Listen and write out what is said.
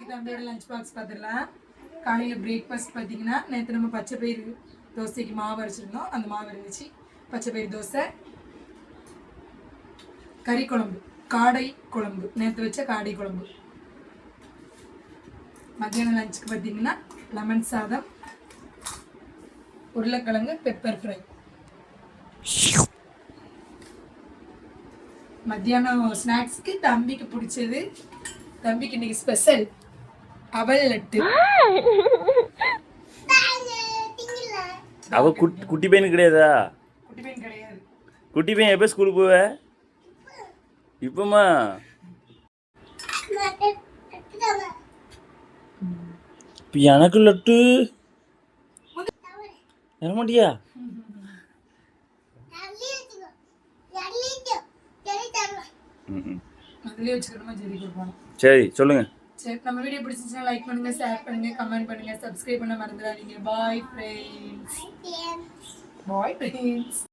இன்னைக்கு தம்பியோட lunch box பார்த்துடலாம். காலையில் பிரேக்ஃபாஸ்ட் பார்த்தீங்கன்னா நேற்று நம்ம பச்சை பயிறு தோசைக்கு மாவு அரைச்சிருந்தோம். அந்த மாவு இருந்துச்சு. பச்சை பயிறு தோசை, கறி குழம்பு, காடை குழம்பு, நேற்று வச்ச காடை குழம்பு. மத்தியானம் லஞ்சுக்கு பார்த்தீங்கன்னா லெமன் சாதம், உருளைக்கிழங்கு பெப்பர் ஃப்ரை. மத்தியானம் ஸ்நாக்ஸ்க்கு தம்பிக்கு பிடிச்சது, தம்பிக்கு இன்னைக்கு ஸ்பெஷல் அவல் லட்டு. அவ குட்டி பையன் கிடையாதா? குட்டி பையன் கிடையாது. குட்டி பையன் எப்போ ஸ்கூலுக்கு போவ? இப்போமா இப்போ எனக்கு லட்டு தர மாட்டியா? அதுலேயே வச்சுக்கணுமா? சரி கொடுப்பாங்க. சரி சொல்லுங்க. சரி, நம்ம வீடியோ பிடிச்சிருந்துச்சுன்னா லைக் பண்ணுங்க, ஷேர் பண்ணுங்க, கமெண்ட் பண்ணுங்க, சப்ஸ்கிரைப் பண்ண மறந்துடாதீங்க. Bye friends. Bye friends.